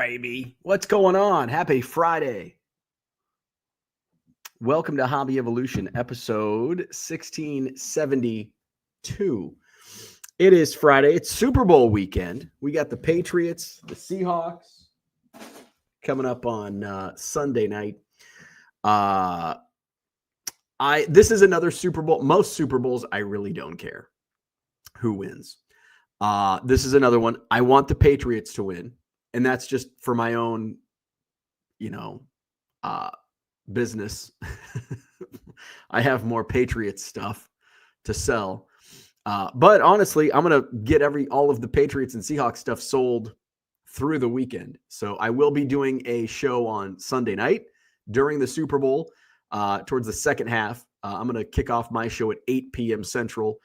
baby. What's going on? Happy Friday. Welcome to Hobby Evolution, episode 1672. It is Friday. It's Super Bowl weekend. We got the Patriots, the Seahawks coming up on Sunday night. This is another Super Bowl. Most Super Bowls, I really don't care who wins. This is another one. I want the Patriots to win. And that's just for my own, business. I have more Patriots stuff to sell. But honestly, I'm going to get all of the Patriots and Seahawks stuff sold through the weekend. So I will be doing a show on Sunday night during the Super Bowl towards the second half. I'm going to kick off my show at 8 p.m. Central.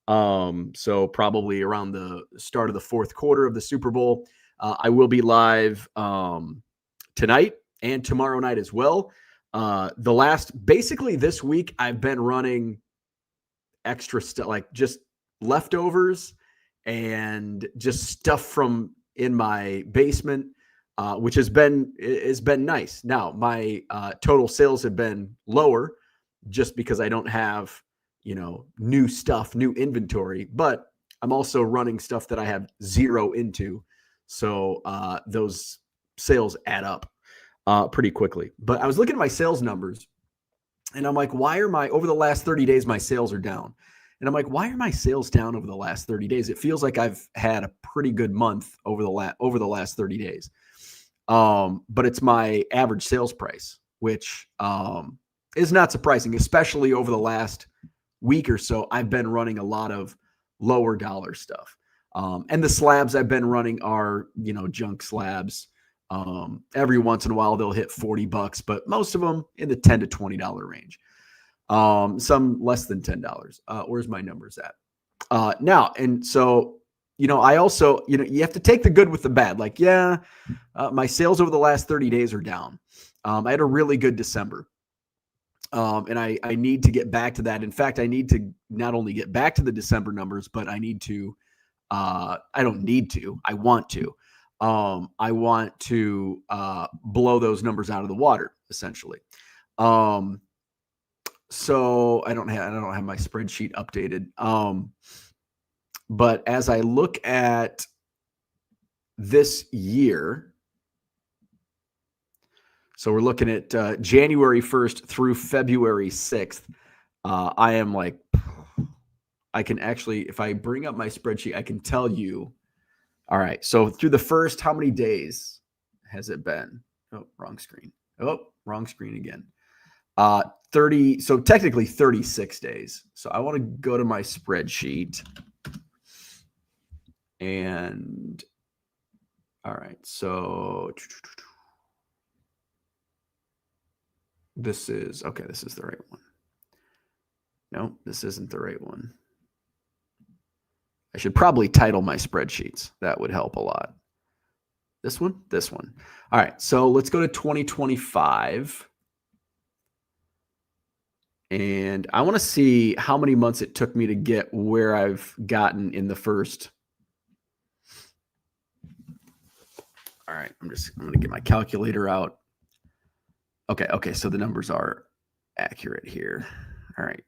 So probably around the start of the fourth quarter of the Super Bowl. I will be live tonight and tomorrow night as well. Basically this week, I've been running extra stuff, like just leftovers and just stuff from in my basement, which has been nice. Now, my total sales have been lower just because I don't have, new stuff, new inventory, but I'm also running stuff that I have zero into. So those sales add up pretty quickly. But I was looking at my sales numbers and I'm like, why are over the last 30 days, my sales are down? And I'm like, why are my sales down over the last 30 days? It feels like I've had a pretty good month over the last 30 days. But it's my average sales price, which is not surprising, especially over the last week or so. I've been running a lot of lower dollar stuff. And the slabs I've been running are, junk slabs. Every once in a while they'll hit $40, but most of them in the $10 to $20 range. Some less than $10. Where's my numbers at? Now, and so, I also, you have to take the good with the bad. Like, my sales over the last 30 days are down. I had a really good December. And I need to get back to that. In fact, I need to not only get back to the December numbers, but I need to, I don't need to, I want to. I want to blow those numbers out of the water, essentially. So I don't have my spreadsheet updated. But as I look at this year, so we're looking at January 1st through February 6th. I am like, I can actually, if I bring up my spreadsheet, I can tell you. All right. So through the first, how many days has it been? Oh, wrong screen. Oh, wrong screen again. 30. So technically 36 days. So I want to go to my spreadsheet. And all right. So this is the right one. No, this isn't the right one. I should probably title my spreadsheets. That would help a lot. This one. All right. So let's go to 2025. And I want to see how many months it took me to get where I've gotten in the first. All right. I'm going to get my calculator out. Okay. So the numbers are accurate here. All right.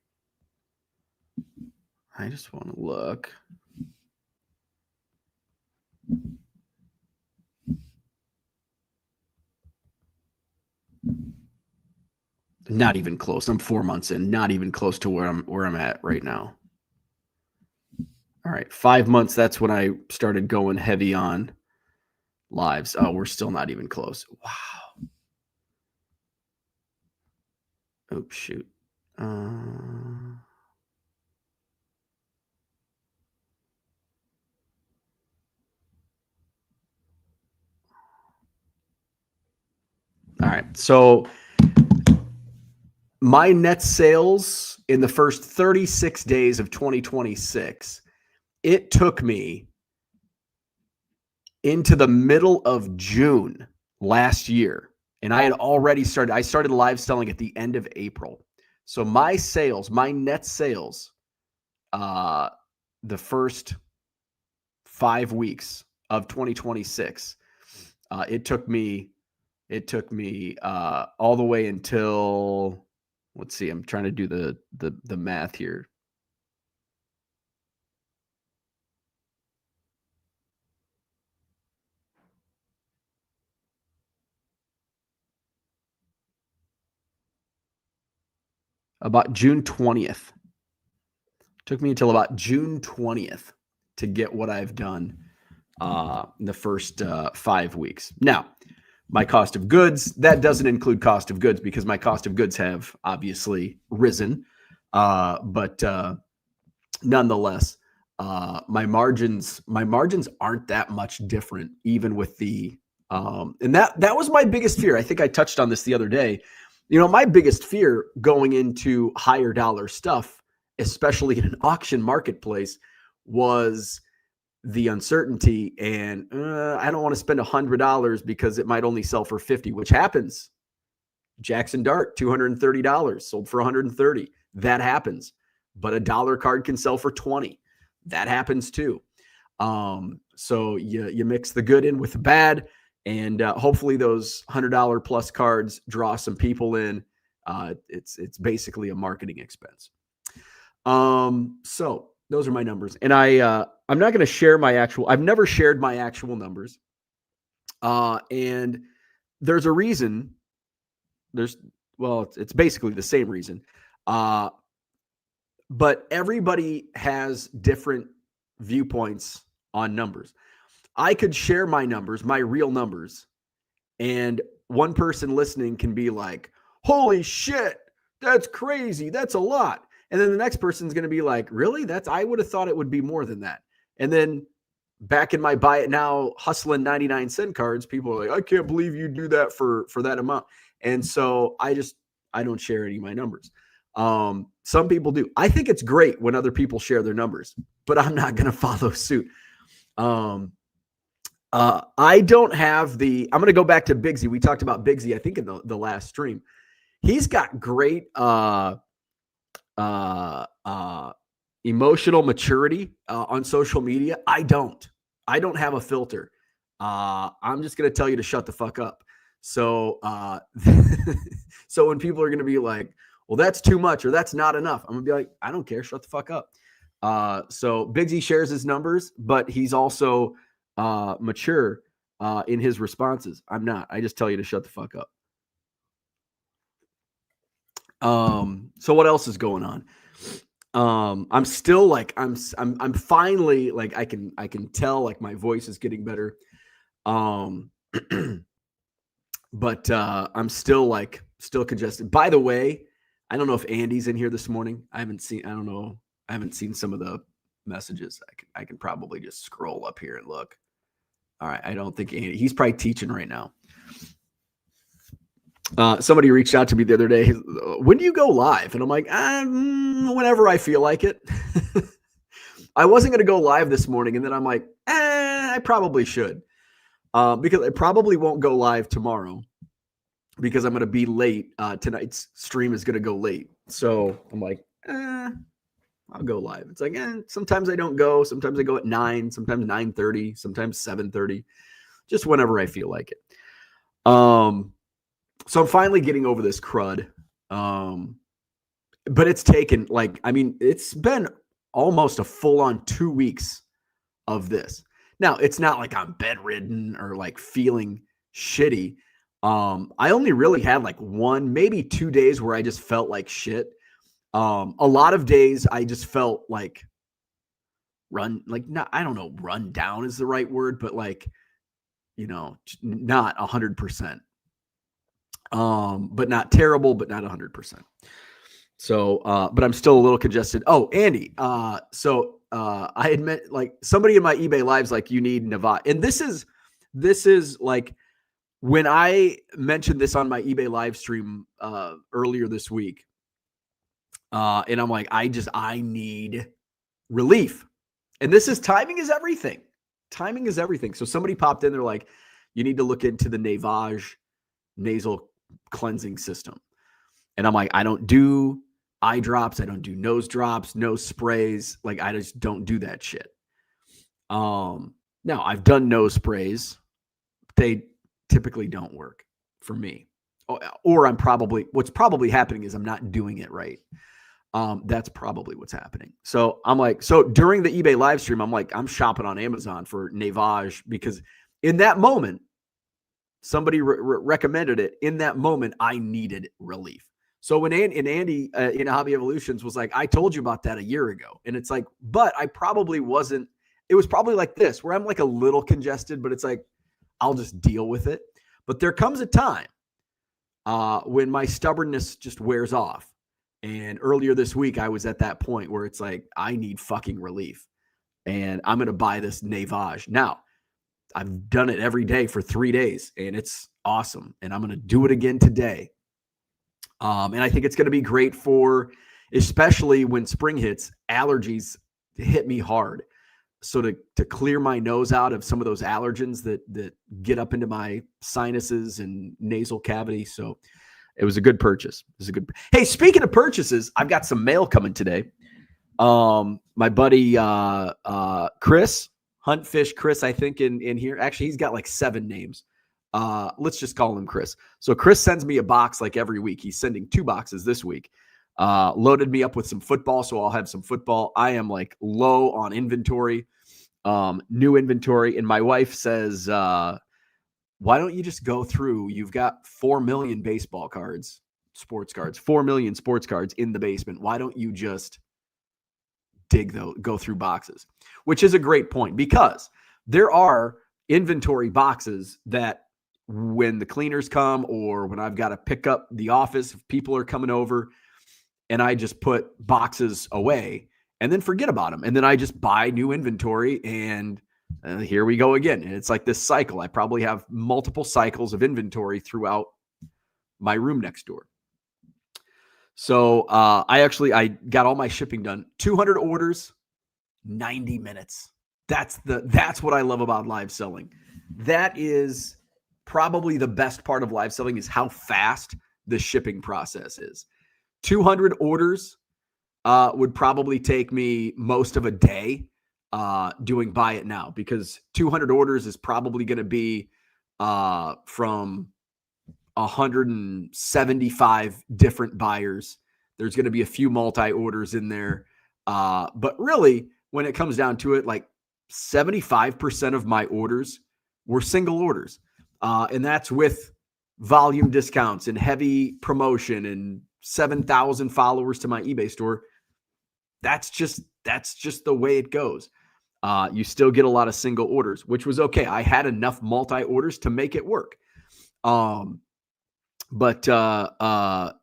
I just want to look. Not even close. I'm 4 months in, not even close to where I'm at right now. All right. 5 months. That's when I started going heavy on lives. Oh, we're still not even close. Wow. Oops, shoot. All right. So my net sales in the first 36 days of 2026, it took me into the middle of June last year. And I started live selling at the end of April. So my net sales, the first 5 weeks of 2026, It took me all the way until, let's see, I'm trying to do the math here. About June 20th. Took me until about June 20th to get what I've done in the first 5 weeks. Now, my cost of goods, that doesn't include cost of goods because my cost of goods have obviously risen. But nonetheless, my margins aren't that much different, even with the and that was my biggest fear. I think I touched on this the other day. My biggest fear going into higher dollar stuff, especially in an auction marketplace, was the uncertainty. And I don't want to spend $100 because it might only sell for 50, which happens. Jackson Dart, $230, sold for 130. That happens. But a dollar card can sell for 20. That happens too. So you mix the good in with the bad, and hopefully those $100 plus cards draw some people in. It's basically a marketing expense. So those are my numbers, and I'm not going to share my actual. I've never shared my actual numbers, and there's a reason. It's basically the same reason. But everybody has different viewpoints on numbers. I could share my numbers, my real numbers, and one person listening can be like, holy shit, that's crazy. That's a lot. And then the next person's going to be like, really? I would have thought it would be more than that. And then back in my buy it now hustling 99-cent cards, people are like, I can't believe you do that for that amount. And so I don't share any of my numbers. Some people do. I think it's great when other people share their numbers, but I'm not going to follow suit. I don't have I'm going to go back to Bigsy. We talked about Bigsy, I think, in the last stream. He's got great emotional maturity on social media. I don't have a filter. I'm just going to tell you to shut the fuck up. So, so when people are going to be like, well, that's too much or that's not enough, I'm going to be like, I don't care. Shut the fuck up. So Bigsy shares his numbers, but he's also mature in his responses. I'm not. I just tell you to shut the fuck up. So what else is going on? I'm still like, I'm finally like, I can tell like my voice is getting better. But I'm still congested. By the way, I don't know if Andy's in here this morning. I haven't seen some of the messages. I can probably just scroll up here and look. All right. I don't think Andy, he's probably teaching right now. Somebody reached out to me the other day. When do you go live? And I'm like, whenever I feel like it. I wasn't going to go live this morning. And then I'm like, I probably should. Because I probably won't go live tomorrow because I'm going to be late. Tonight's stream is going to go late. So I'm like, I'll go live. It's like, sometimes I don't go. Sometimes I go at 9, sometimes 9:30, sometimes 7:30, just whenever I feel like it. So I'm finally getting over this crud. But it's taken it's been almost a full on 2 weeks of this. Now, it's not like I'm bedridden or like feeling shitty. I only really had like 1, maybe 2 days where I just felt like shit. A lot of days I just felt like run down is the right word, but like, not 100%. But not terrible, but not 100%. So, but I'm still a little congested. Oh, Andy. So I admit, like, somebody in my eBay live's like, you need Nevada. And this is like, when I mentioned this on my eBay live stream earlier this week, and I'm like, I need relief. And timing is everything. Timing is everything. So somebody popped in, they're like, you need to look into the Navage nasal cleansing system. And I'm like, I don't do eye drops. I don't do nose drops, nose sprays. Like, I just don't do that shit. Now I've done nose sprays. They typically don't work for me. Or what's probably happening is I'm not doing it right. That's probably what's happening. So I'm like, so during the eBay live stream, I'm like, I'm shopping on Amazon for Navage because in that moment, somebody recommended it. In that moment, I needed relief. So when Andy in Hobby Evolutions was like, I told you about that a year ago. And it's like, but I probably wasn't, it was probably like this, where I'm like a little congested, but it's like, I'll just deal with it. But there comes a time when my stubbornness just wears off. And earlier this week, I was at that point where it's like, I need fucking relief. And I'm going to buy this Navage. Now, I've done it every day for 3 days, and it's awesome. And I'm going to do it again today. And I think it's going to be great for, especially when spring hits, allergies hit me hard. So to clear my nose out of some of those allergens that get up into my sinuses and nasal cavity. So it was a good purchase. Hey, speaking of purchases, I've got some mail coming today. My buddy Chris, Huntfish Chris, I think in here. Actually, he's got like 7 names. Let's just call him Chris. So Chris sends me a box like every week. He's sending 2 boxes this week. Loaded me up with some football, so I'll have some football. I am like low on inventory, new inventory. And my wife says, why don't you just go through? You've got 4 million baseball cards, sports cards, 4 million sports cards in the basement. Why don't you just go through boxes? Which is a great point, because there are inventory boxes that when the cleaners come or when I've got to pick up the office, if people are coming over, and I just put boxes away and then forget about them. And then I just buy new inventory, and here we go again. And it's like this cycle. I probably have multiple cycles of inventory throughout my room next door. So I got all my shipping done. 200 orders, 90 minutes. That's what I love about live selling. That is probably the best part of live selling, is how fast the shipping process is. 200 orders would probably take me most of a day doing buy it now, because 200 orders is probably going to be from 175 different buyers. There's going to be a few multi-orders in there. But really, when it comes down to it, like 75% of my orders were single orders. And that's with volume discounts and heavy promotion and 7,000 followers to my eBay store. That's just the way it goes. You still get a lot of single orders, which was okay. I had enough multi-orders to make it work. But I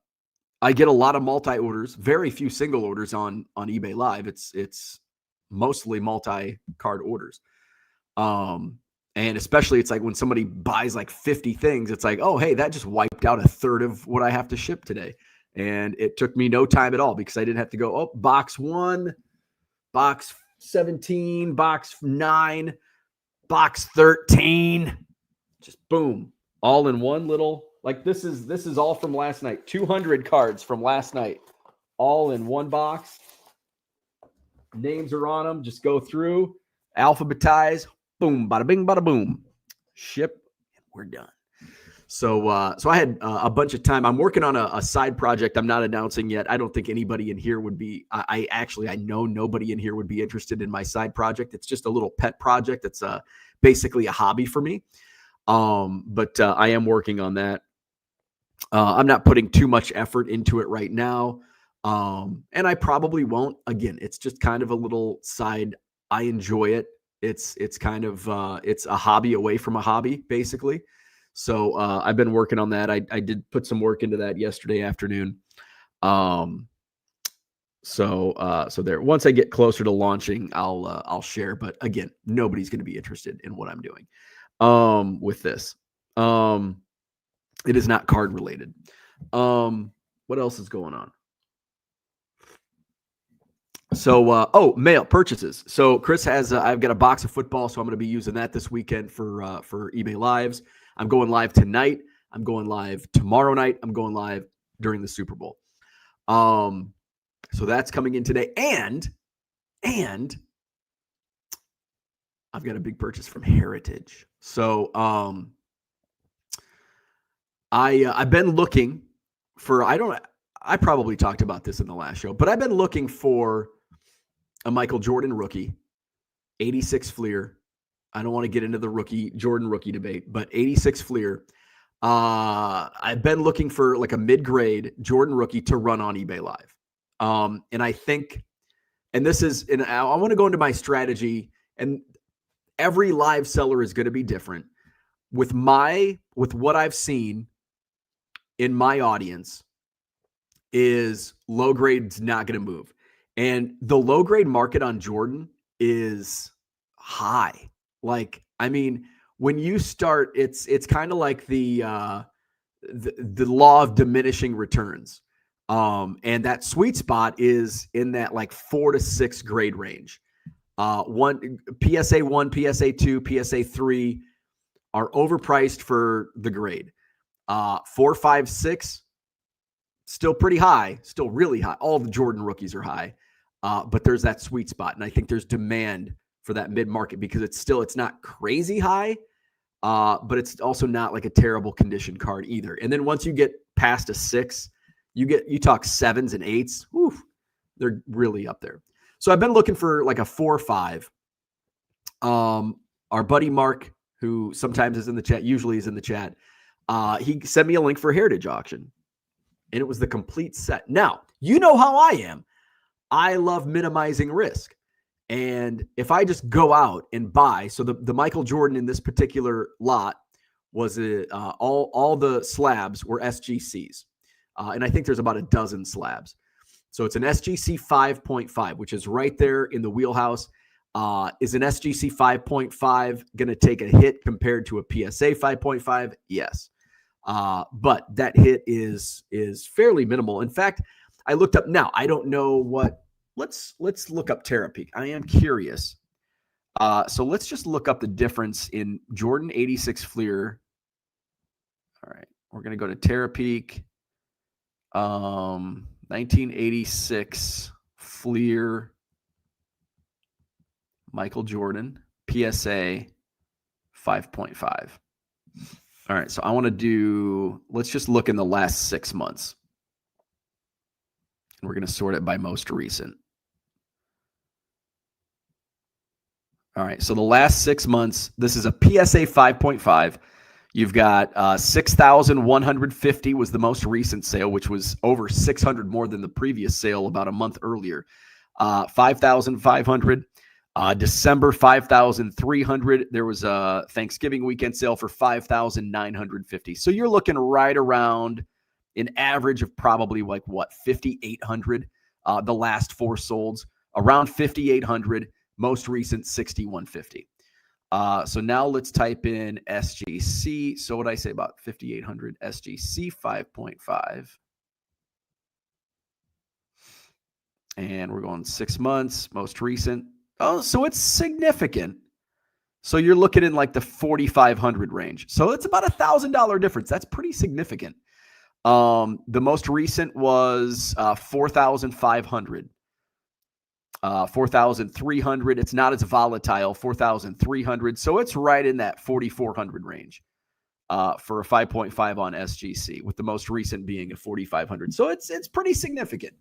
get a lot of multi-orders, very few single orders on eBay Live. It's mostly multi-card orders. And especially it's like when somebody buys like 50 things, it's like, oh, hey, that just wiped out a third of what I have to ship today. And it took me no time at all, because I didn't have to go, oh, box 1, box 17, box 9, box 13. Just boom, all in one little, like this is all from last night. 200 cards from last night, all in one box. Names are on them. Just go through, alphabetize, boom, bada bing, bada boom, ship, and we're done. So I had a bunch of time. I'm working on a side project I'm not announcing yet. I don't think anybody in here would be, I know nobody in here would be interested in my side project. It's just a little pet project. It's basically a hobby for me. But I am working on that. I'm not putting too much effort into it right now. And I probably won't. Again, it's just kind of a little side. I enjoy it. It's kind of, it's a hobby away from a hobby, basically. So I've been working on that. I did put some work into that yesterday afternoon. So there, once I get closer to launching, I'll share, but again, nobody's going to be interested in what I'm doing, with this. It is not card related. What else is going on? So, mail purchases. So Chris has, I've got a box of football, so I'm going to be using that this weekend for eBay Lives. I'm going live tonight. I'm going live tomorrow night. I'm going live during the Super Bowl. So that's coming in today. And I've got a big purchase from Heritage. So, I've been looking for, I probably talked about this in the last show, but I've been looking for a Michael Jordan rookie, 86 Fleer. I don't want to get into the Jordan rookie debate, but 86 Fleer. I've been looking for like a mid-grade Jordan rookie to run on eBay Live. And I think, and I want to go into my strategy, and every live seller is going to be different. With what I've seen in my audience is low grade's not going to move. And the low grade market on Jordan is high. Like, I mean, when you start, it's kind of like the law of diminishing returns. And that sweet spot is in that like 4 to 6 grade range. PSA 1, PSA 2, PSA 3 are overpriced for the grade. 4, 5, 6, still pretty high, still really high. All the Jordan rookies are high, but there's that sweet spot. And I think there's demand for that mid-market because it's not crazy high, but it's also not like a terrible condition card either. And then once you get past a 6, you talk 7s and 8s. Whew, they're really up there. So I've been looking for like a 4 or 5. Our buddy Mark, who sometimes is in the chat, usually is in the chat, he sent me a link for a Heritage auction, and it was the complete set. Now, you know how I am. I love minimizing risk. And if I just go out and buy, so the Michael Jordan in this particular lot was all the slabs were SGCs. And I think there's about a dozen slabs. So it's an SGC 5.5, which is right there in the wheelhouse. Is an SGC 5.5 going to take a hit compared to a PSA 5.5? Yes. But that hit is fairly minimal. In fact, I looked up now. I don't know what. Let's look up Terapeak. I am curious. So let's just look up the difference in Jordan 86 Fleer. All right, we're gonna go to Terapeak. 1986 Fleer Michael Jordan PSA 5.5. All right, so I want to let's just look in the last 6 months. And we're going to sort it by most recent. All right, so the last 6 months, this is a PSA 5.5. You've got 6,150 was the most recent sale, which was over 600 more than the previous sale about a month earlier. 5,500. December 5,300. There was a Thanksgiving weekend sale for 5,950. So you're looking right around an average of probably like 5,800. The last 4 solds around 5,800. Most recent 6,150. So now let's type in SGC. So what did I say about 5,800 SGC 5.5? And we're going 6 months, most recent. Oh, so it's significant. So you're looking in like the 4,500 range. So it's about $1,000 difference. That's pretty significant. The most recent was 4,500. 4,300. It's not as volatile. 4,300. So it's right in that 4,400 range for a 5.5 on SGC, with the most recent being a 4,500. So it's pretty significant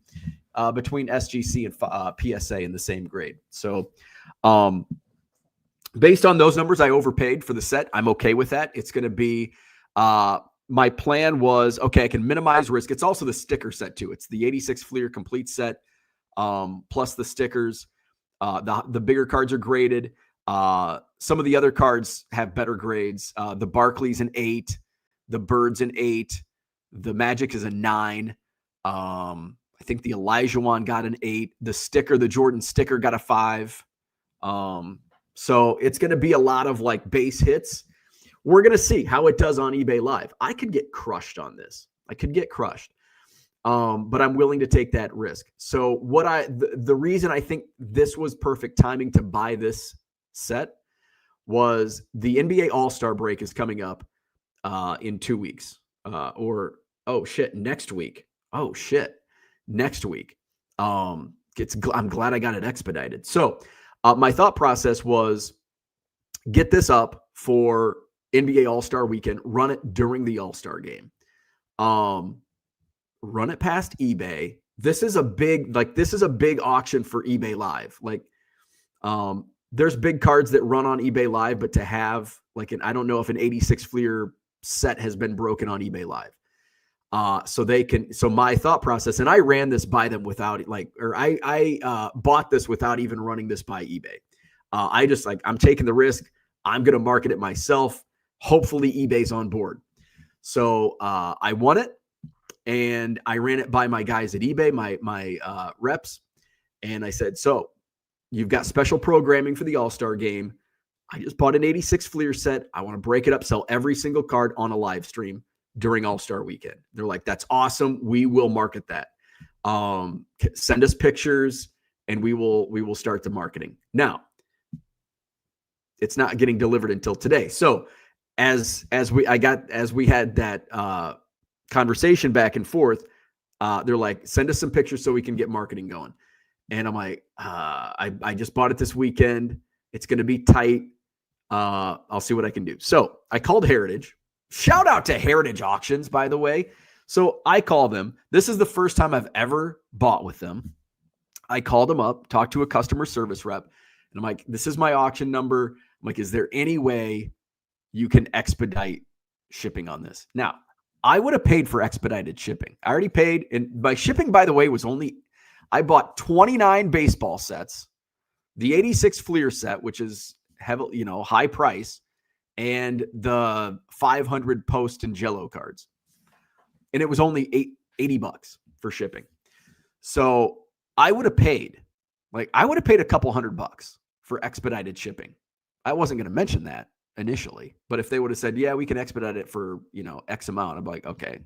between SGC and PSA in the same grade. So based on those numbers, I overpaid for the set. I'm okay with that. It's going to be my plan was, okay, I can minimize risk. It's also the sticker set too. It's the 86 Fleer complete set. Plus the stickers. The bigger cards are graded. Some of the other cards have better grades. The Barkley's an 8, the Bird's an 8, the Magic is a 9. I think the Olajuwon got an 8. The Jordan sticker got a 5. So it's going to be a lot of like base hits. We're going to see how it does on eBay Live. I could get crushed on this. But I'm willing to take that risk. So the reason I think this was perfect timing to buy this set was the NBA All-Star break is coming up in 2 weeks. Next week. Next week. I'm glad I got it expedited. So my thought process was get this up for NBA All-Star weekend, run it during the All-Star game. Run it past eBay. This is a big auction for eBay Live. Like, there's big cards that run on eBay Live, but to have I don't know if an 86 Fleer set has been broken on eBay Live. So my thought process, and I ran this by them without I bought this without even running this by eBay. I'm taking the risk. I'm going to market it myself. Hopefully eBay's on board. So I won it, and I ran it by my guys at eBay, my reps. And I said, so you've got special programming for the All-Star game. I just bought an 86 Fleer set. I want to break it up, sell every single card on a live stream during All-Star weekend. They're like, that's awesome. We will market that. Send us pictures and we will start the marketing. Now, it's not getting delivered until today. So as we had that conversation back and forth, they're like, send us some pictures so we can get marketing going. And I'm like, I just bought it this weekend. It's going to be tight. I'll see what I can do. So I called Heritage. Shout out to Heritage Auctions, by the way. So I call them. This is the first time I've ever bought with them. I called them up, talked to a customer service rep, and I'm like, this is my auction number. I'm like, is there any way you can expedite shipping on this? Now, I would have paid for expedited shipping. I already paid. And my shipping, by the way, was I bought 29 baseball sets, the 86 Fleer set, which is heavily, high price, and the 500 Post and Jello cards. And it was only $80 for shipping. So I would have paid a couple $100 for expedited shipping. I wasn't going to mention that initially, but if they would have said, yeah, we can expedite it for, X amount, I'm like, okay.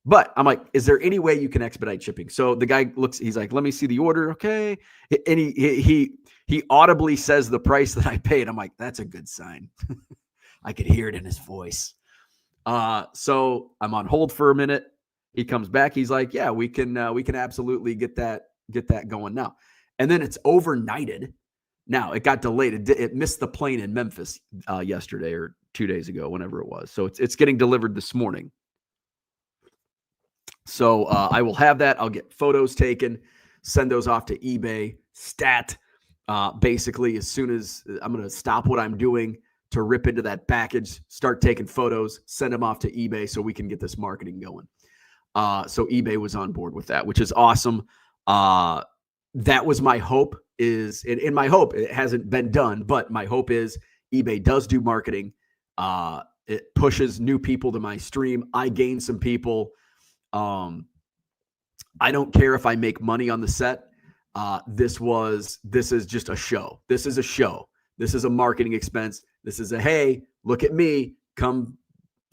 But I'm like, is there any way you can expedite shipping? So the guy looks, he's like, let me see the order. Okay. And he audibly says the price that I paid. I'm like, that's a good sign. I could hear it in his voice. So I'm on hold for a minute. He comes back. He's like, yeah, we can absolutely get that going now. And then it's overnighted. Now it got delayed. It missed the plane in Memphis yesterday or 2 days ago, whenever it was. So it's getting delivered this morning. So I will have that. I'll get photos taken, send those off to eBay Stat. Basically, as soon as I'm going to stop what I'm doing to rip into that package, start taking photos, send them off to eBay so we can get this marketing going. So eBay was on board with that, which is awesome. That was my hope and my hope, it hasn't been done, but my hope is eBay does do marketing. It pushes new people to my stream. I gain some people. I don't care if I make money on the set. This is just a show. This is a show. This is a marketing expense. This is hey, look at me, come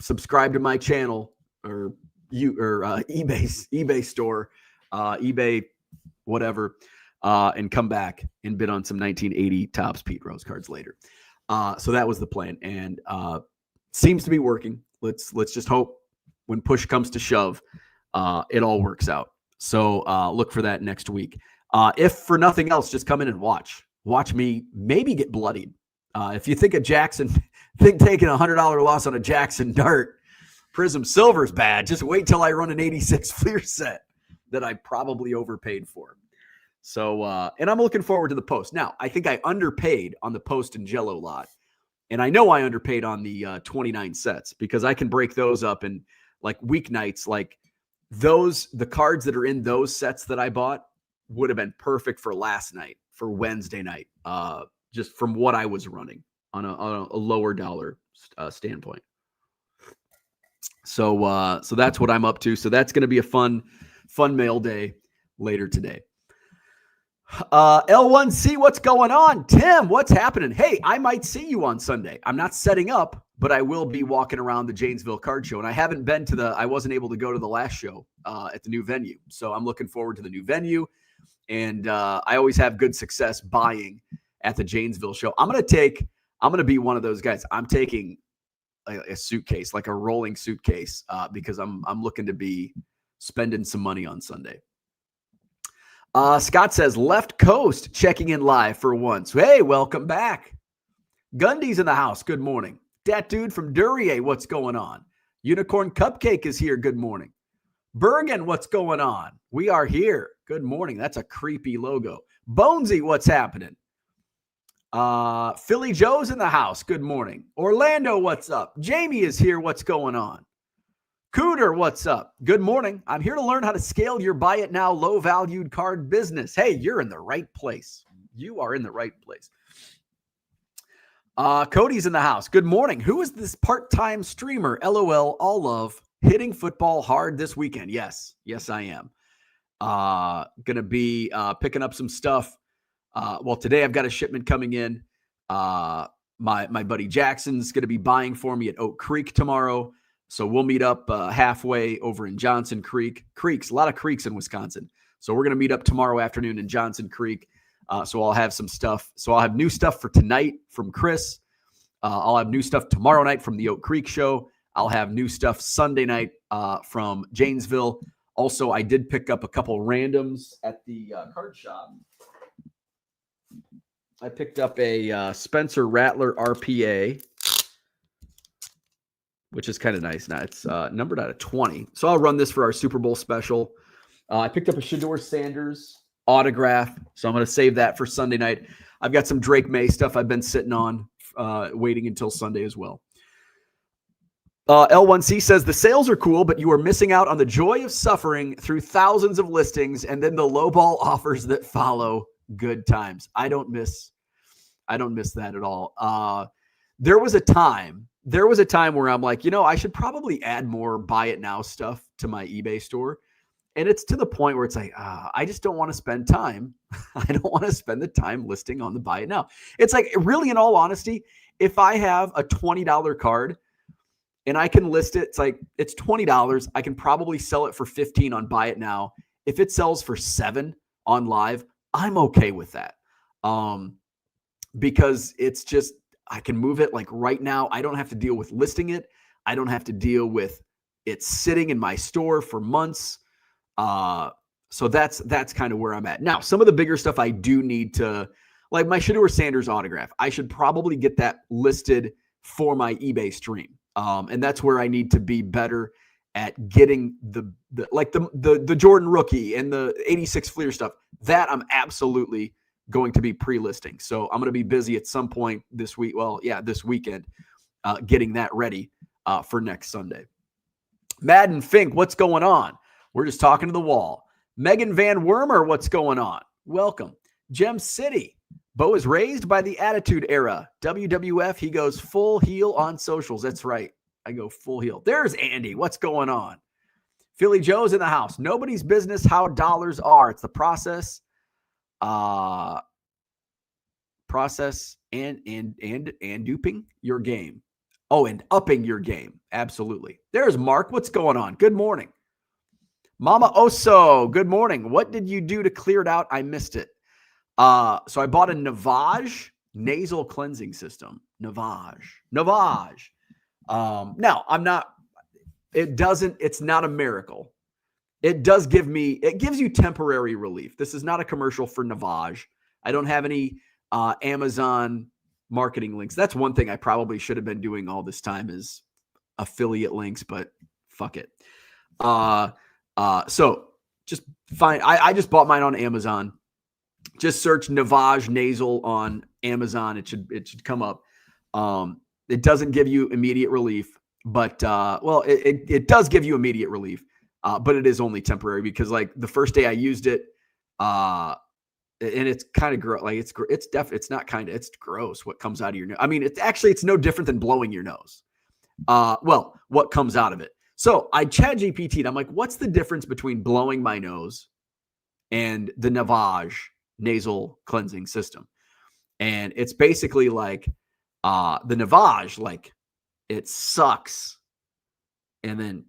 subscribe to my channel or eBay store, eBay, whatever, and come back and bid on some 1980 Topps Pete Rose cards later. So that was the plan, and seems to be working. Let's just hope when push comes to shove, it all works out. So look for that next week. If for nothing else, just come in and watch me maybe get bloodied. If you think a Jackson, taking $100 loss on a Jackson Dart Prism Silver's bad, just wait till I run an 86 Fleer set that I probably overpaid for. So, and I'm looking forward to the Post. Now, I think I underpaid on the Post and Jello lot. And I know I underpaid on the 29 sets because I can break those up in like weeknights. Like the cards that are in those sets that I bought would have been perfect for last night, for Wednesday night, just from what I was running on a lower dollar standpoint. So that's what I'm up to. So that's going to be a fun mail day later today. L1C, what's going on? Tim, what's happening? Hey, I might see you on Sunday. I'm not setting up, but I will be walking around the Janesville Card Show. And I haven't been I wasn't able to go to the last show at the new venue. So I'm looking forward to the new venue. And I always have good success buying at the Janesville show. I'm going to be one of those guys. I'm taking a suitcase, like a rolling suitcase, because I'm looking to be spending some money on Sunday. Scott says, Left Coast checking in live for once. Hey, welcome back. Gundy's in the house. Good morning. Dat dude from Duryea, what's going on? Unicorn Cupcake is here. Good morning. Bergen, what's going on? We are here. Good morning. That's a creepy logo. Bonesy, what's happening? Philly Joe's in the house. Good morning. Orlando, what's up? Jamie is here. What's going on? Cooter, what's up? Good morning. I'm here to learn how to scale your buy it now low valued card business. Hey, you're in the right place. You are in the right place. Cody's in the house. Good morning. Who is this part-time streamer? LOL, all love. Hitting football hard this weekend. Yes, I am. Gonna be picking up some stuff. Well, today I've got a shipment coming in. My buddy Jackson's gonna be buying for me at Oak Creek tomorrow. So we'll meet up halfway over in Johnson Creek. Creeks, a lot of creeks in Wisconsin. So we're gonna meet up tomorrow afternoon in Johnson Creek. So I'll have some stuff. So I'll have new stuff for tonight from Chris. I'll have new stuff tomorrow night from the Oak Creek show. I'll have new stuff Sunday night from Janesville. Also, I did pick up a couple randoms at the card shop. I picked up a Spencer Rattler RPA, which is kind of nice. Now it's numbered out of 20. So I'll run this for our Super Bowl special. I picked up a Shedeur Sanders autograph, so I'm going to save that for Sunday night. I've got some Drake May stuff I've been sitting on, waiting until Sunday as well. L1C says, the sales are cool, but you are missing out on the joy of suffering through thousands of listings and then the lowball offers that follow. Good times. I don't miss that at all. There was a time where I'm like, I should probably add more buy it now stuff to my eBay store. And it's to the point where it's like, I just don't want to spend time. I don't want to spend the time listing on the buy it now. It's like, really, in all honesty, if I have a $20 card and I can list it, it's $20. I can probably sell it for $15 on buy it now. If it sells for $7 on live, I'm okay with that. Because it's just, I can move it like right now. I don't have to deal with listing it. I don't have to deal with it sitting in my store for months. So that's kind of where I'm at. Now, some of the bigger stuff I do need to, like my Shedeur Sanders autograph, I should probably get that listed for my eBay stream. And that's where I need to be better at getting the Jordan rookie and the 86 Fleer stuff. That I'm absolutely going to be pre-listing. So I'm going to be busy at some point this week. Well, yeah, this weekend, getting that ready for next Sunday. Madden Fink, what's going on? We're just talking to the wall. Megan Van Wormer, what's going on? Welcome. Gem City. Bo is raised by the Attitude Era. WWF, he goes full heel on socials. That's right. I go full heel. There's Andy. What's going on? Philly Joe's in the house. Nobody's business how dollars are. It's the process. And duping your game. Oh, and upping your game. Absolutely. There's Mark. What's going on? Good morning. Mama Oso, good morning. What did you do to clear it out? I missed it. So I bought a Navage nasal cleansing system. Navage. Now it's not a miracle. It gives you temporary relief. This is not a commercial for Navage. I don't have any Amazon marketing links. That's one thing I probably should have been doing all this time is affiliate links, but fuck it. So just fine. I just bought mine on Amazon. Just search Navage nasal on Amazon. It should come up. It doesn't give you immediate relief, but it does give you immediate relief. But it is only temporary because like the first day I used it, and it's kind of gross. Like it's gross what comes out of your nose. I mean, it's no different than blowing your nose. What comes out of it. So I ChatGPT'd. I'm like, what's the difference between blowing my nose and the Navage nasal cleansing system? And it's basically like the Navage, like it sucks. And then,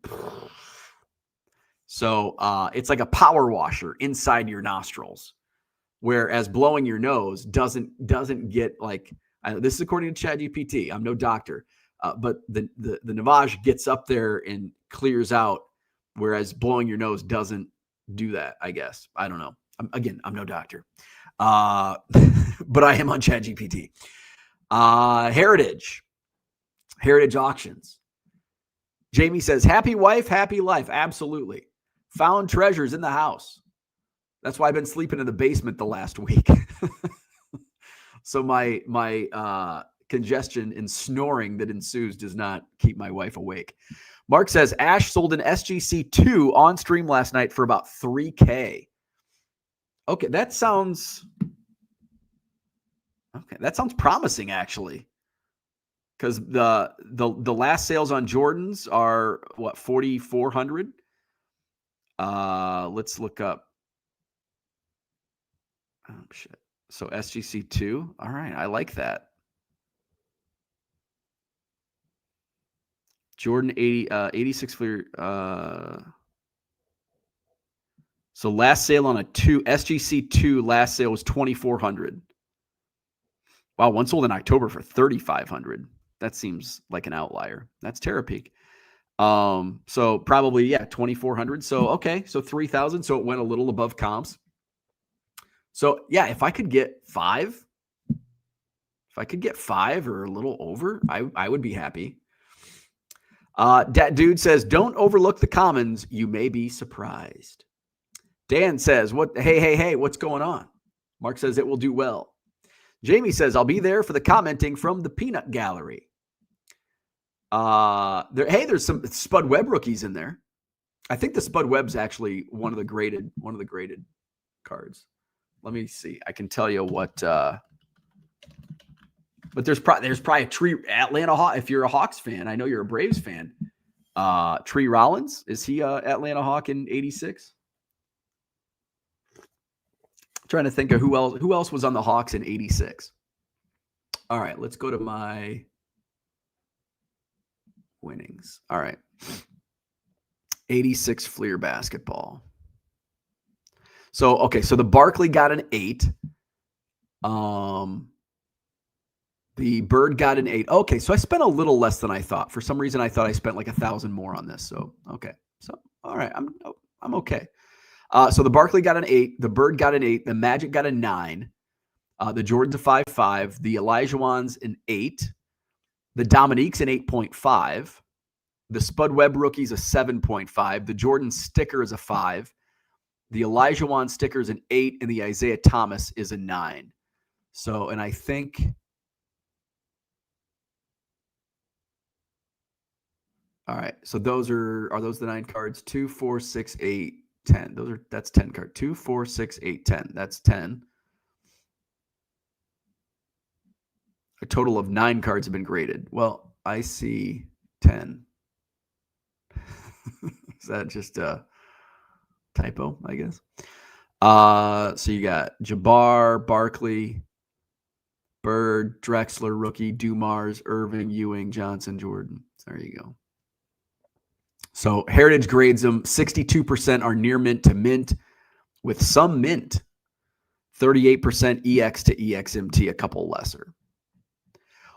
so it's like a power washer inside your nostrils. Whereas blowing your nose doesn't get like, this is according to ChatGPT. I'm no doctor. But the Navage gets up there and clears out, whereas blowing your nose doesn't do that, I guess. I don't know. I'm no doctor. But I am on ChatGPT. Heritage Auctions. Jamie says, happy wife, happy life. Absolutely. Found treasures in the house. That's why I've been sleeping in the basement the last week. So my congestion and snoring that ensues does not keep my wife awake. Mark says, Ash sold an SGC2 on stream last night for about $3K. Okay, that sounds promising, actually. Because the last sales on Jordans are what, 4,400? Let's look up. Oh shit. So SGC2. All right, I like that. Jordan 86 Fleer. So last sale on a SGC2 last sale was 2,400. Wow, one sold in October for 3,500. That seems like an outlier. That's Terapeak. So probably 2,400. So okay, so 3,000. So it went a little above comps. So yeah, if I could get 5, or a little over, I would be happy. Dat Dude says, don't overlook the commons. You may be surprised. Dan says, hey, what's going on? Mark says it will do well. Jamie says, I'll be there for the commenting from the Peanut Gallery. There's some Spud Webb rookies in there. I think the Spud Webb's actually one of the graded cards. Let me see. I can tell you what. But there's probably a Tree Atlanta Hawk. If you're a Hawks fan, I know you're a Braves fan. Tree Rollins, is he Atlanta Hawk in '86? Trying to think of who else was on the Hawks in '86. All right, let's go to my winnings. All right. 86 Fleer basketball. So the Barkley got an 8. The Bird got an 8. Okay, so I spent a little less than I thought. For some reason, I thought I spent like 1,000 more on this. So okay, so all right, I'm okay. So the Barkley got an 8. The Bird got an 8. The Magic got a 9. The Jordan's a 5.5. The Olajuwon's an 8. The Dominique's an 8.5. The Spud Webb rookie's a 7.5. The Jordan sticker is a 5. The Olajuwon sticker is an 8, and the Isaiah Thomas is a 9. So, and I think. All right. So those are those the 9 cards? 2, 4, 6, 8, 10. That's 10 card. 2, 4, 6, 8, 10. That's 10. A total of 9 cards have been graded. Well, I see 10. Is that just a typo, I guess? So you got Jabbar, Barkley, Bird, Drexler, rookie, Dumars, Irving, Ewing, Johnson, Jordan. There you go. So Heritage grades them. 62% are near mint to mint, with some mint. 38% EX to EXMT, a couple lesser.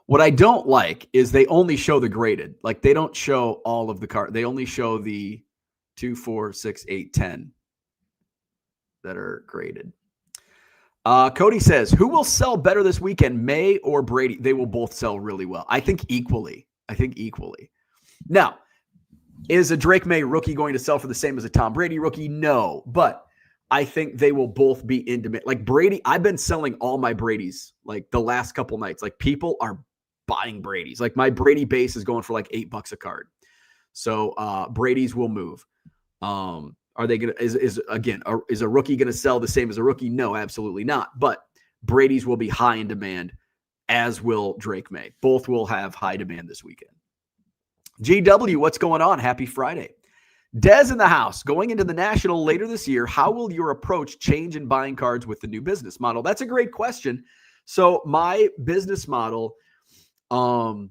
What I don't like is they only show the graded. Like, they don't show all of the cards. They only show the 2, 4, 6, 8, 10 that are graded. Cody says, who will sell better this weekend, May or Brady? They will both sell really well. I think equally. Now, is a Drake May rookie going to sell for the same as a Tom Brady rookie? No, but I think they will both be in demand. Like Brady, I've been selling all my Bradys like the last couple nights. Like, people are buying Bradys. Like, my Brady base is going for like $8 a card. So Brady's will move. Are they going to, is a rookie going to sell the same as a rookie? No, absolutely not. But Brady's will be high in demand, as will Drake May. Both will have high demand this weekend. GW, what's going on? Happy Friday. Dez in the house. Going into the National later this year, how will your approach change in buying cards with the new business model? That's a great question. So my business model, the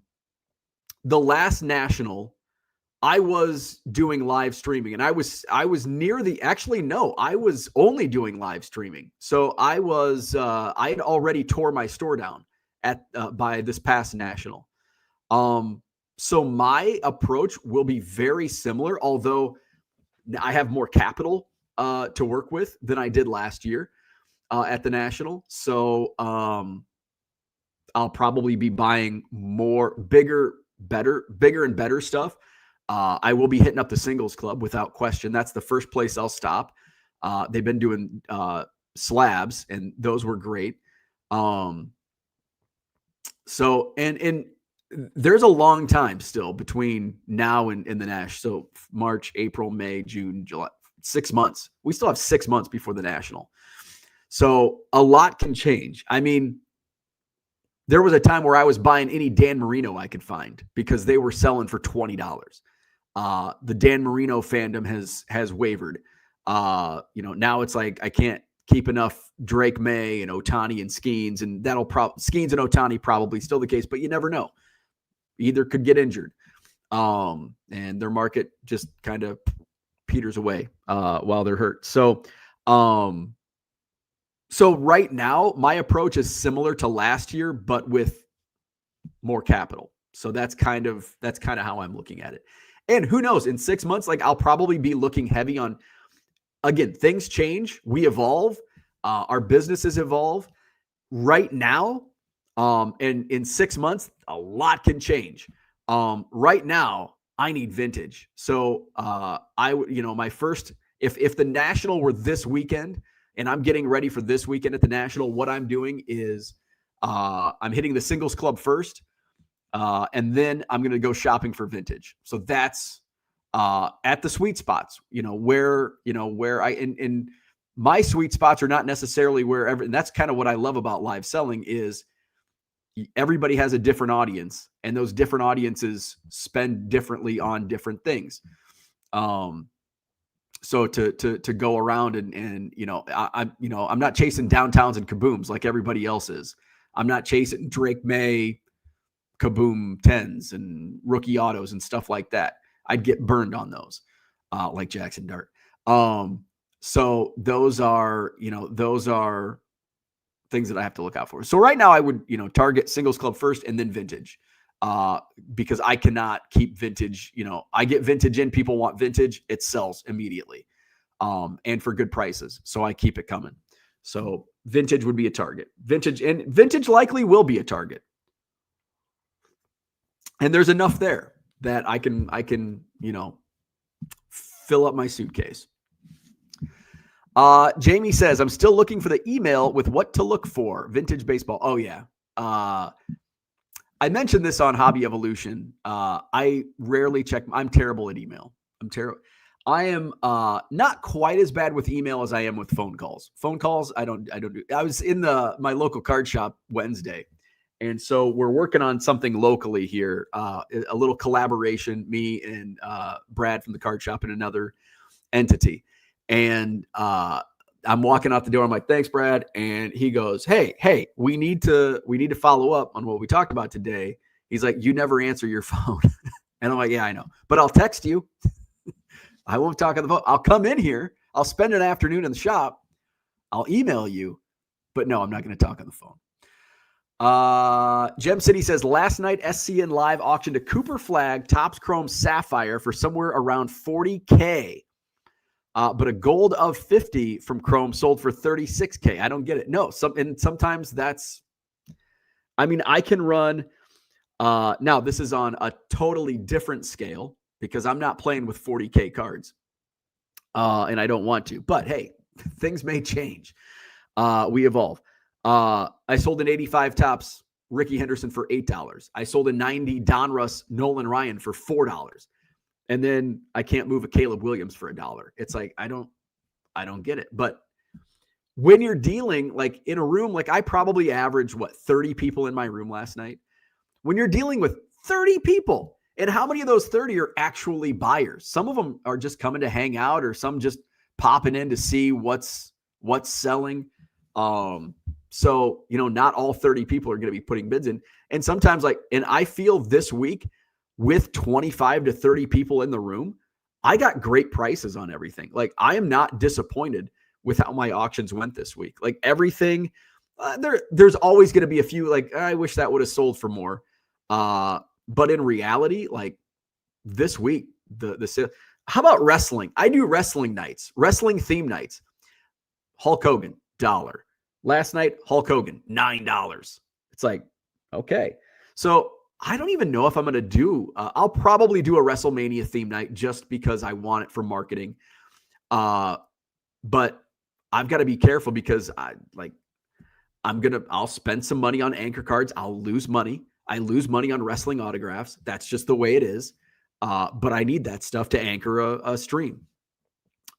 last National, I was doing live streaming, and I was near the, actually, no, I was only doing live streaming. So I had already tore my store down by this past National. So my approach will be very similar, although I have more capital to work with than I did last year at the National. So I'll probably be buying more, bigger and better stuff. I will be hitting up the Singles Club without question. That's the first place I'll stop. They've been doing slabs, and those were great. So there's a long time still between now and the Nash. So March, April, May, June, July, 6 months. We still have 6 months before the National. So a lot can change. I mean, there was a time where I was buying any Dan Marino I could find because they were selling for $20. The Dan Marino fandom has wavered. Now it's like I can't keep enough Drake May and Ohtani and Skeens, and Skeens and Ohtani probably still the case, but you never know. Either could get injured, and their market just kind of peters away while they're hurt. So right now, my approach is similar to last year, but with more capital. So that's kind of how I'm looking at it. And who knows, in 6 months, like I'll probably be looking heavy on, again, things change, we evolve, our businesses evolve. Right now, and in 6 months, a lot can change. Right now, I need vintage. So my first, if the National were this weekend, and I'm getting ready for this weekend at the National, what I'm doing is I'm hitting the Singles Club first, and then I'm going to go shopping for vintage. So that's at the sweet spots, where in my sweet spots are not necessarily wherever. And that's kind of what I love about live selling is everybody has a different audience, and those different audiences spend differently on different things. So to go around and I'm not chasing downtowns and kabooms like everybody else is. I'm not chasing Drake May kaboom 10s and rookie autos and stuff like that. I'd get burned on those, like Jackson Dart. So those are things that I have to look out for. So right now I would, target Singles Club first and then vintage. Because I cannot keep vintage, I get vintage in, people want vintage, it sells immediately. And for good prices. So I keep it coming. So vintage would be a target. Vintage likely will be a target. And there's enough there that I can, fill up my suitcase. Jamie says, I'm still looking for the email with what to look for. Vintage baseball. Oh yeah. I mentioned this on Hobby Evolution. I rarely check. I'm terrible at email. I am not quite as bad with email as I am with phone calls. Phone calls, I don't do. I was in my local card shop Wednesday. And so we're working on something locally here, a little collaboration, me and Brad from the card shop and another entity. And I'm walking out the door. I'm like, thanks, Brad. And he goes, hey, we need to follow up on what we talked about today. He's like, you never answer your phone. And I'm like, yeah, I know, but I'll text you. I won't talk on the phone. I'll come in here. I'll spend an afternoon in the shop. I'll email you, but no, I'm not going to talk on the phone. Gem City says last night SCN Live auctioned a Cooper Flag Topps Chrome Sapphire for somewhere around $40K. But a gold of 50 from Chrome sold for $36K. I don't get it. No, sometimes that's, I can run, now this is on a totally different scale because I'm not playing with 40K cards. And I don't want to, but hey, things may change. We evolve. I sold an 85 Topps Ricky Henderson for $8. I sold a 90 Donruss Nolan Ryan for $4. And then I can't move a Caleb Williams for $1. It's like, I don't get it. But when you're dealing like in a room, like I probably averaged 30 people in my room last night. When you're dealing with 30 people, and how many of those 30 are actually buyers? Some of them are just coming to hang out, or some just popping in to see what's selling. So, not all 30 people are going to be putting bids in. And sometimes and I feel this week with 25 to 30 people in the room, I got great prices on everything. Like I am not disappointed with how my auctions went this week. Like everything, there's always going to be a few, like, I wish that would have sold for more. But in reality, like this week, the sale. How about wrestling? I do wrestling nights, wrestling theme nights. Hulk Hogan, $1. Last night, Hulk Hogan, $9. It's like, okay. So I don't even know if I'm going to do, I'll probably do a WrestleMania theme night just because I want it for marketing. But I've got to be careful because I'll spend some money on anchor cards. I'll lose money. I lose money on wrestling autographs. That's just the way it is. But I need that stuff to anchor a stream.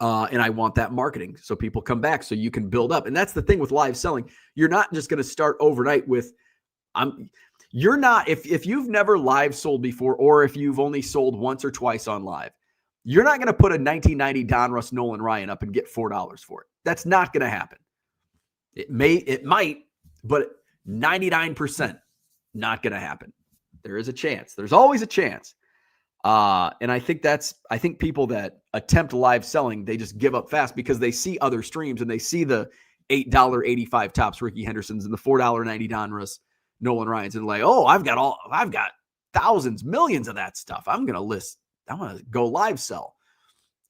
And I want that marketing so people come back so you can build up. And that's the thing with live selling. You're not just going to start overnight with, you're not, if you've never live sold before, or if you've only sold once or twice on live, you're not going to put a 1990 Donruss Nolan Ryan up and get $4 for it. That's not going to happen. It might, but 99% not going to happen. There is a chance. There's always a chance. And I think people that attempt live selling, they just give up fast because they see other streams and they see the $8.85 tops Ricky Hendersons and the $4.90 Donruss Nolan Ryans and like, oh, I've got thousands, millions of that stuff. I'm going to go live sell.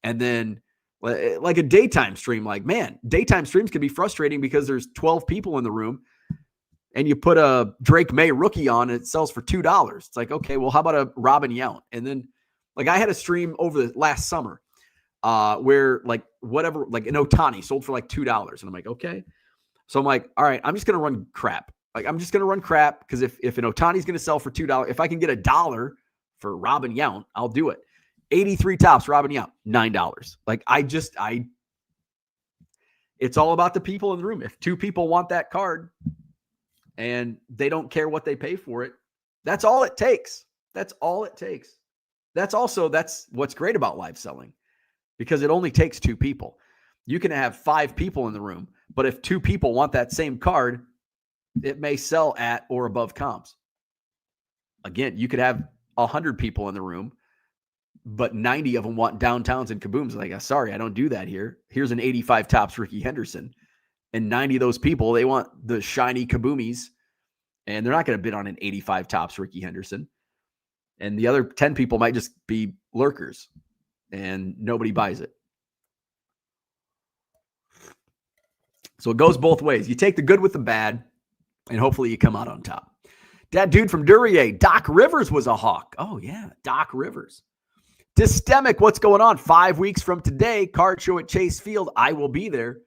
And then like a daytime stream, like, man, daytime streams can be frustrating because there's 12 people in the room and you put a Drake May rookie on and it sells for $2. It's like, okay, well, how about a Robin Yount? And then like I had a stream over the last summer where like whatever, like an Ohtani sold for like $2. And I'm like, okay. So I'm like, all right, I'm just going to run crap. Like, I'm just going to run crap because if an Ohtani's going to sell for $2, if I can get $1 for Robin Yount, I'll do it. 83 tops, Robin Yount, $9. Like, it's all about the people in the room. If two people want that card and they don't care what they pay for it, that's all it takes. That's all it takes. That's what's great about live selling because it only takes two people. You can have 5 people in the room, but if 2 people want that same card, it may sell at or above comps. Again, you could have 100 people in the room, but 90 of them want downtowns and kabooms. Like, sorry, I don't do that here. Here's an 85 tops Ricky Henderson. And 90 of those people, they want the shiny kaboomies, and they're not going to bid on an 85 tops Ricky Henderson. And the other 10 people might just be lurkers, and nobody buys it. So it goes both ways. You take the good with the bad, and hopefully you come out on top. That dude from Duryea, Doc Rivers was a hawk. Oh, yeah, Doc Rivers. Dystemic, what's going on? 5 weeks from today, card show at Chase Field. I will be there.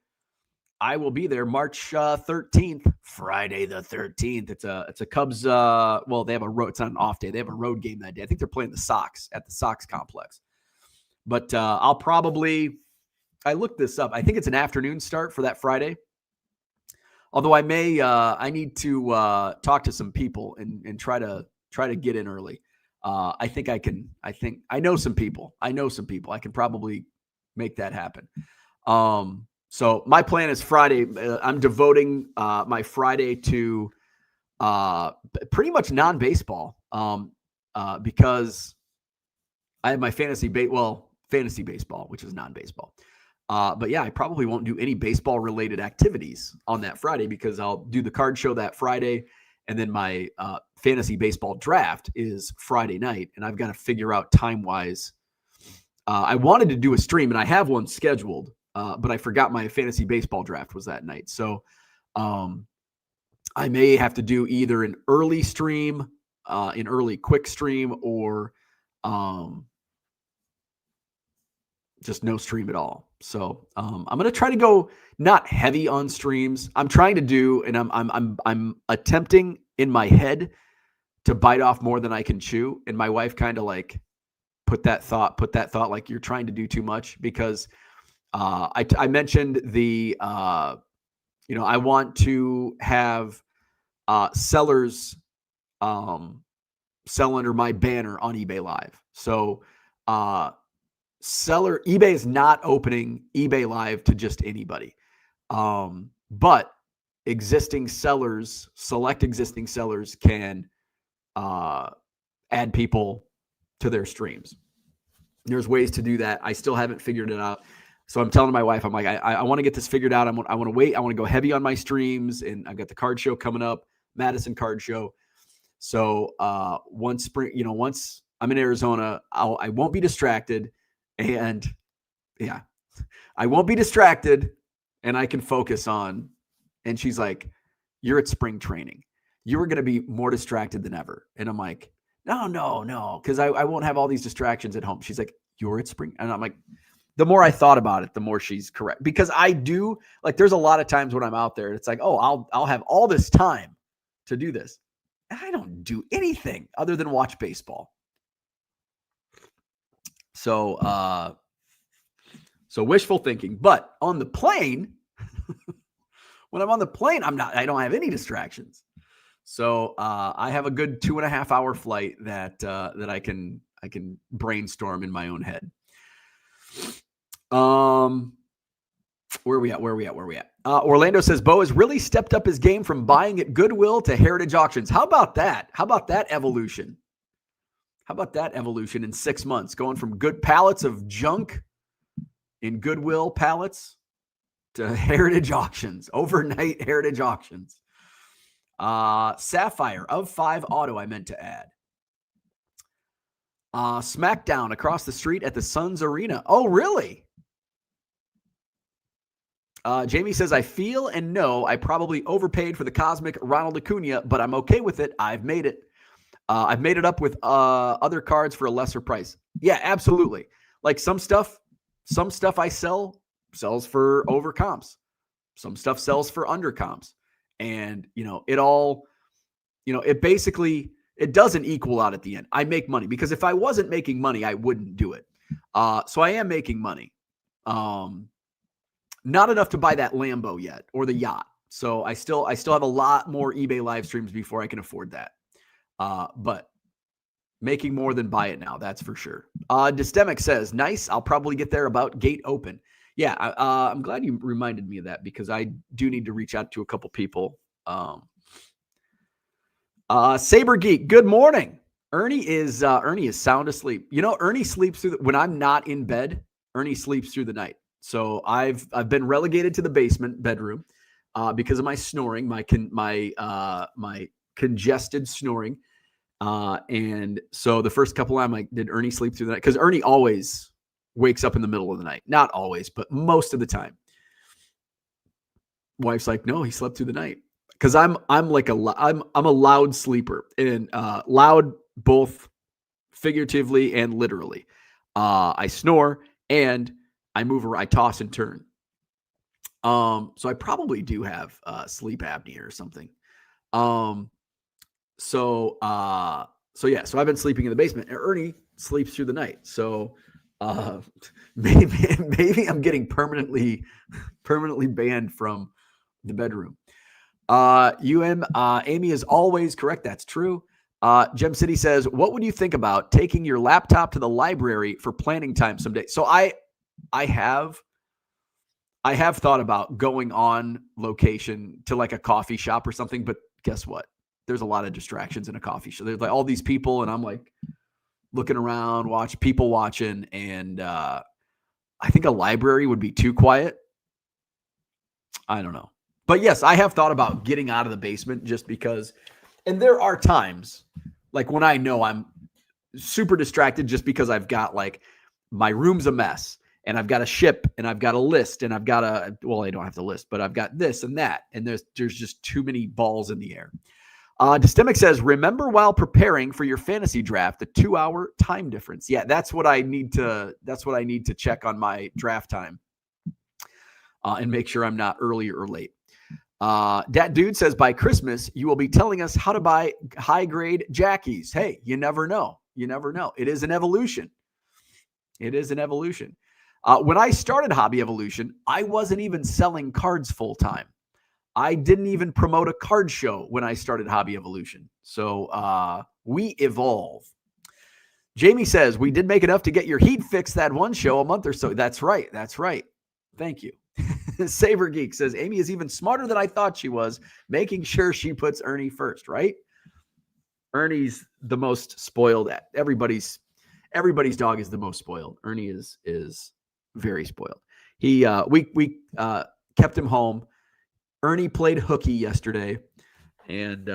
March 13th, Friday the 13th. It's a Cubs, they have a road, it's not an off day. They have a road game that day. I think they're playing the Sox at the Sox complex. But I looked this up. I think it's an afternoon start for that Friday. Although I need to talk to some people and try to get in early. I know some people. I can probably make that happen. So my plan is Friday. I'm devoting my Friday to pretty much non-baseball because I have my fantasy baseball, which is non-baseball. But yeah, I probably won't do any baseball related activities on that Friday because I'll do the card show that Friday. And then my fantasy baseball draft is Friday night. And I've got to figure out time-wise. I wanted to do a stream, and I have one scheduled, but I forgot my fantasy baseball draft was that night. So I may have to do either an early stream, an early quick stream, or just no stream at all. So I'm going to try to go not heavy on streams. I'm trying to do, and I'm attempting in my head to bite off more than I can chew. And my wife kind of like put that thought like you're trying to do too much because I mentioned I want to have sellers sell under my banner on eBay Live. So eBay is not opening eBay Live to just anybody. But select existing sellers can add people to their streams. There's ways to do that. I still haven't figured it out. So I'm telling my wife, I'm like, I want to get this figured out. I want to wait. I want to go heavy on my streams, and I've got the card show coming up, Madison card show. So once I'm in Arizona, I won't be distracted. And yeah, I won't be distracted and I can focus on, and she's like, you're at spring training. you were going to be more distracted than ever. And I'm like, no, because I won't have all these distractions at home. She's like, you're at spring. And I'm like, the more I thought about it, the more she's correct. Because I do, like, there's a lot of times when I'm out there, it's like, oh, I'll have all this time to do this. And I don't do anything other than watch baseball. So wishful thinking. But on the plane, when I'm on the plane, I don't have any distractions. So I have a good 2.5 hour flight that I can brainstorm in my own head. Where are we at? Orlando says Bo has really stepped up his game from buying at Goodwill to Heritage Auctions. How about that? How about that evolution? In 6 months, going from good pallets of junk in Goodwill pallets to Heritage Auctions, overnight Heritage Auctions. Sapphire of 5 Auto, I meant to add. SmackDown across the street at the Suns Arena. Oh, really? Jamie says, I feel and know I probably overpaid for the cosmic Ronald Acuna, but I'm okay with it. I've made it. I've made it up with other cards for a lesser price. Yeah, absolutely. Like some stuff I sells for over comps. Some stuff sells for under comps. And, it doesn't equal out at the end. I make money because if I wasn't making money, I wouldn't do it. So I am making money. Not enough to buy that Lambo yet or the yacht. So I still have a lot more eBay live streams before I can afford that. But making more than buy it now, that's for sure. Dystemic says, nice. I'll probably get there about gate open. Yeah, I'm glad you reminded me of that because I do need to reach out to a couple people. Saber Geek, good morning. Ernie is sound asleep. Ernie sleeps when I'm not in bed. Ernie sleeps through the night. So I've been relegated to the basement bedroom because of my snoring, my congested snoring. And so the first couple I'm like, did Ernie sleep through the night? Because Ernie always wakes up in the middle of the night. Not always, but most of the time. Wife's like, no, he slept through the night. Because I'm a loud sleeper, and loud both figuratively and literally. I snore and I move around, I toss and turn. So I probably do have sleep apnea or something. So I've been sleeping in the basement. And Ernie sleeps through the night. So maybe I'm getting permanently banned from the bedroom. Amy is always correct. That's true. Gem City says, what would you think about taking your laptop to the library for planning time someday? So I have thought about going on location to like a coffee shop or something, but guess what? There's a lot of distractions in a coffee shop. There's like all these people and I'm like looking around, people watching. And, I think a library would be too quiet. I don't know. But yes, I have thought about getting out of the basement just because, and there are times like when I know I'm super distracted just because I've got like my room's a mess and I've got a ship and I've got a list and I've got I don't have to list, but I've got this and that. And there's just too many balls in the air. Dystemic says, remember while preparing for your fantasy draft, the 2-hour time difference. Yeah, that's what I need to check on my draft time and make sure I'm not early or late. Dat Dude says, by Christmas, you will be telling us how to buy high-grade Jackies. Hey, you never know. It is an evolution. When I started Hobby Evolution, I wasn't even selling cards full-time. I didn't even promote a card show when I started Hobby Evolution. So we evolve. Jamie says, we did make enough to get your heat fixed that one show a month or so. That's right. Thank you. Saber Geek says, Amy is even smarter than I thought she was, making sure she puts Ernie first, right? Ernie's the most spoiled. Everybody's dog is the most spoiled. Ernie is very spoiled. We kept him home. Ernie played hooky yesterday, and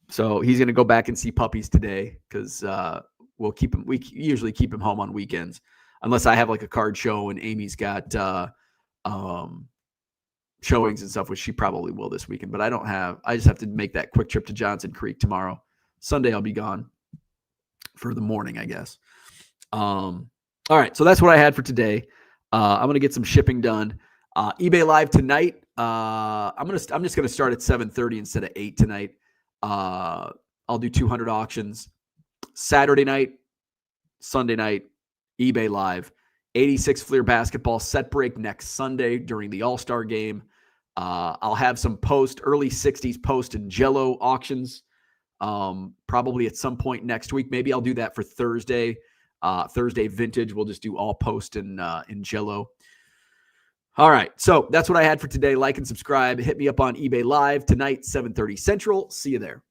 so he's going to go back and see puppies today because we usually keep him home on weekends unless I have like a card show and Amy's got showings and stuff, which she probably will this weekend. But I just have to make that quick trip to Johnson Creek tomorrow. Sunday I'll be gone for the morning, I guess. All right, so that's what I had for today. I'm gonna get some shipping done. eBay Live tonight. I'm just gonna start at 7:30 instead of 8 tonight. I'll do 200 auctions. Saturday night, Sunday night, eBay Live. 86 Fleer basketball set break next Sunday during the All-Star game. I'll have some early 60s post and Jello auctions probably at some point next week. Maybe I'll do that for Thursday. Thursday vintage. We'll just do all post in Jello. All right. So that's what I had for today. Like and subscribe. Hit me up on eBay Live tonight, 7:30 Central. See you there.